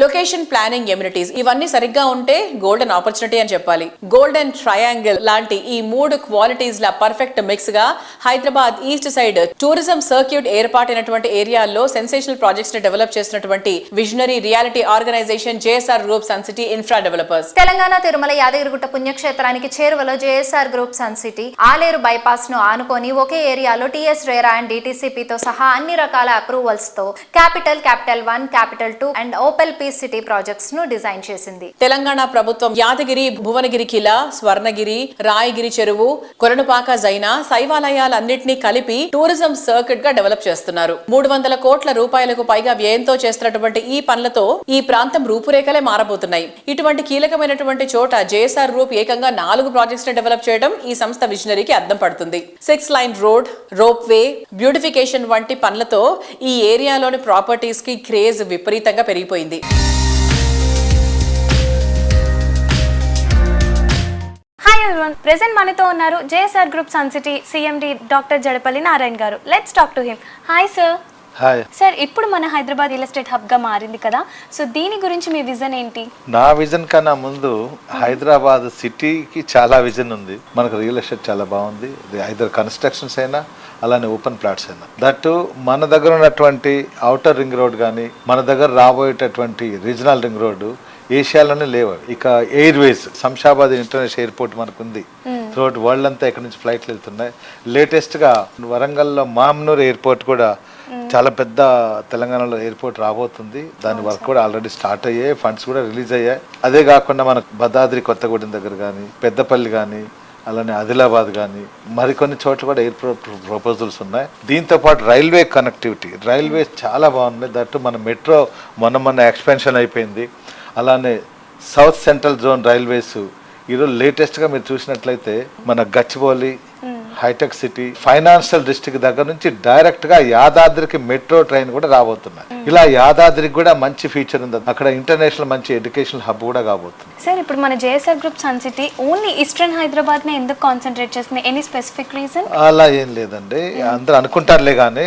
Location planning amenities ఇవన్నీ సరిగ్గా ఉంటే గోల్డెన్ ఆపర్చునిటీ అని చెప్పాలి. గోల్డెన్ ట్రయాంగిల్ లాంటి ఈ 3 క్వాలిటీస్ ల పర్ఫెక్ట్ మిక్స్ గా Hyderabad east side tourism circuit ఏర్పాటైనటువంటి ఏరియాల్లో సెన్సేషనల్ ప్రాజెక్ట్స్ ని డెవలప్ చేసినటువంటి visionary reality organisation JSR group sun City Infra developers. Telangana Tirumala Yadagirigutta పుణ్యక్షేత్రానికి చేరువలో JSR group sun City Aleru bypass ను ఆనుకొని ఒకే ఏరియాలో టీఎస్ రేరా అండ్ డిటిసిపితో సహా అన్ని రకాల అప్రూవల్స్ తో capital 1, capital 2 and opal peace city projects ను డిజైన్ చేసింది. తెలంగాణ ప్రభుత్వం యాదగిరి, భువనగిరి కిలా, స్వర్ణగిరి, రాయగిరి చెరువు, కొలనుపాక జైన శైవాలయాలన్నింటినీ కలిపి టూరిజం సర్క్యూట్ గా డెవలప్ చేస్తున్నారు. 300 కోట్ల రూపాయలకు పైగా వ్యయంతో చేస్తున్నటువంటి ఈ పనులతో ఈ ప్రాంతం రూపురేఖలే మారబోతున్నాయి. ఇటువంటి కీలకమైనటువంటి చోట జేఎస్ఆర్ గ్రూప్ ఏకంగా 4 ప్రాజెక్ట్స్ ని డెవలప్ చేయడం ఈ సంస్థ విజనరీకి అద్దం పడుతుంది. 6 line road, rope way, beautification వంటి పనులతో ఈ ఏరియాలోని ప్రాపర్టీస్ కి క్రేజ్ విపరీతంగా పెరిగిపోయింది. హాయ్ ఎవ్రీవన్, ప్రెజెంట్ మనతో ఉన్నారు JSR group sun City CMD doctor Jadapalli Narayana garu. Let's talk to him. Hi sir. Hi sir, ఇప్పుడు మన హైదరాబాద్ రియల్ ఎస్టేట్ హబ్ గా మారింది కదా, సో దీని గురించి మీ విజన్ ఏంటి? నా విజన్ కన్నా ముందు హైదరాబాద్ సిటీకి చాలా విజన్ ఉంది. మనకు రియల్ ఎస్టేట్ చాలా బాగుంది. ఐదర్ కన్స్ట్రక్షన్స్ అయినా అలానే ఓపెన్ ప్లాట్స్ అయినా. దట్ మన దగ్గర ఉన్నటువంటి ఔటర్ రింగ్ రోడ్ కానీ మన దగ్గర రాబోయేటటువంటి రీజనల్ రింగ్ రోడ్డు ఏషియాలోనే లేవు. ఇక ఎయిర్వేస్ శంషాబాద్ ఇంటర్నేషనల్ ఎయిర్పోర్ట్ మనకు ఉంది. త్రూఅవుట్ వరల్డ్ అంతా ఇక్కడ నుంచి ఫ్లైట్లు వెళ్తున్నాయి. లేటెస్ట్గా వరంగల్లో మామ్నూర్ ఎయిర్పోర్ట్ కూడా చాలా పెద్ద తెలంగాణలో ఎయిర్పోర్ట్ రాబోతుంది. దాని వర్క్ కూడా ఆల్రెడీ స్టార్ట్ అయ్యాయి, ఫండ్స్ కూడా రిలీజ్ అయ్యాయి. అదే కాకుండా మనకు భద్రాద్రి కొత్తగూడెం దగ్గర కానీ, పెద్దపల్లి కానీ, అలానే ఆదిలాబాద్ కానీ మరికొన్ని చోట్ల కూడా ఎయిర్పోర్ట్ ప్రపోజల్స్ ఉన్నాయి. దీంతో పాటు రైల్వే కనెక్టివిటీ, రైల్వే చాలా బాగున్నాయి. దట్టు మన మెట్రో మొన్న ఎక్స్పెన్షన్ అయిపోయింది. అలానే సౌత్ సెంట్రల్ జోన్ రైల్వేస్ ఈరోజు లేటెస్ట్గా మీరు చూసినట్లయితే మన Gachibowli, hitech city, financial district దగ్గర నుంచి డైరెక్ట్గా యాదాద్రికి మెట్రో ట్రైన్ కూడా రాబోతున్నాయి. ఇలా యాదాద్రికి కూడా మంచి ఫీచర్ ఉంది. అక్కడ ఇంటర్నేషనల్ మంచి ఎడ్యుకేషనల్ హబ్ కూడా కాబోతుంది. సార్, ఇప్పుడు మన JSR group sun city only eastern Hyderabad ని ఎందుకు కాన్సన్ట్రేట్ చేస్తుంది? Any specific reason? అలా ఏం లేదండి, అందరూ అనుకుంటారులే కానీ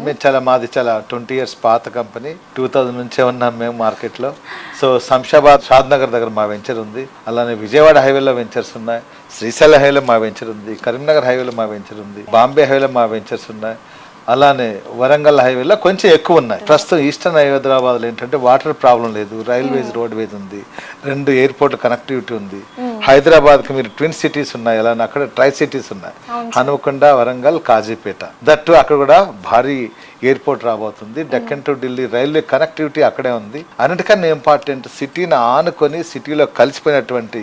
మేము మాది చాలా 20 years పాత కంపెనీ. 2000 నుంచే ఉన్నాం మేము మార్కెట్లో. సో శంషాబాద్, షాద్నగర్ దగ్గర మా వెంచర్ ఉంది. అలానే విజయవాడ హైవేలో వెంచర్స్ ఉన్నాయి. శ్రీశైలం హైవేలో మా వెంచర్ ఉంది. కరీంనగర్ హైవేలో మా వెంచర్ ఉంది. బాంబే హైవేలో మా వెంచర్స్ ఉన్నాయి. అలానే వరంగల్ హైవేలో కొంచెం ఎక్కువ ఉన్నాయి. ప్రస్తుతం ఈస్టర్న్ హైదరాబాద్లో ఏంటంటే వాటర్ ప్రాబ్లం లేదు, రైల్వేస్, రోడ్వేస్ ఉంది, 2 ఎయిర్పోర్ట్ కనెక్టివిటీ ఉంది. హైదరాబాద్కి మీరు ట్విన్ సిటీస్ ఉన్నాయి, అలానే అక్కడ ట్రై సిటీస్ ఉన్నాయి, హనుమకొండ, వరంగల్, కాజీపేట. దట్టు అక్కడ కూడా భారీ ఎయిర్పోర్ట్ రాబోతుంది. Deccan to Delhi railway connectivity అక్కడే ఉంది. అన్నిటికన్నా ఇంపార్టెంట్, సిటీని ఆనుకొని సిటీలో కలిసిపోయినటువంటి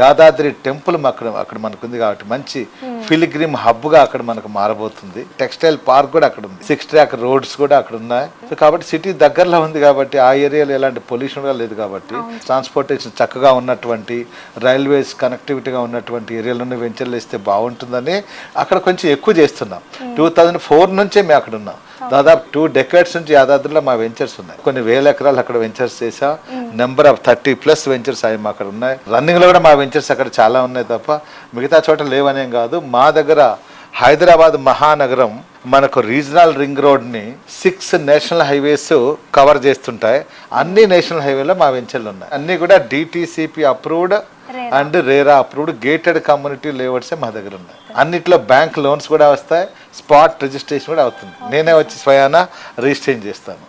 యాదాద్రి టెంపుల్ అక్కడ మనకు ఉంది కాబట్టి మంచి ఫిలిగ్రిమ్ హబ్గా అక్కడ మనకు మారబోతుంది. టెక్స్టైల్ పార్క్ కూడా అక్కడ ఉంది. 6 track రోడ్స్ కూడా అక్కడ ఉన్నాయి. సో కాబట్టి సిటీ దగ్గరలో ఉంది కాబట్టి ఆ ఏరియాలో ఎలాంటి పొల్యూషన్ కూడా లేదు కాబట్టి ట్రాన్స్పోర్టేషన్ చక్కగా ఉన్నటువంటి, రైల్వేస్ కనెక్టివిటీగా ఉన్నటువంటి ఏరియాలోనే వెంచర్లు ఇస్తే బాగుంటుందని అక్కడ కొంచెం ఎక్కువ చేస్తున్నాం. 2004 నుంచే మేము అక్కడ ఉన్నాం. దాదాపు 2 decades నుంచి యాదాద్రిలో మా వెంచర్స్ ఉన్నాయి. కొన్ని వేల ఎకరాలు అక్కడ వెంచర్స్ చేసా. నెంబర్ ఆఫ్ 30+ వెంచర్స్ అవి అక్కడ ఉన్నాయి. రన్నింగ్ లో కూడా మా వెంచర్స్ అక్కడ చాలా ఉన్నాయి తప్ప మిగతా చోట లేవనేం కాదు. మా దగ్గర హైదరాబాద్ మహానగరం మనకు రీజనల్ రింగ్ రోడ్ని 6 నేషనల్ హైవేస్ కవర్ చేస్తుంటాయి. అన్ని నేషనల్ హైవేలో మా వెంచర్లు ఉన్నాయి. అన్ని కూడా DTCP approved and RERA approved gated community లేఅవుట్సే మా దగ్గర ఉన్నాయి. అన్నిట్లో బ్యాంక్ లోన్స్ కూడా వస్తాయి, స్పాట్ రిజిస్ట్రేషన్ కూడా అవుతుంది. నేనే వచ్చి స్వయానా రిజిస్ట్రేషన్ చేస్తాను.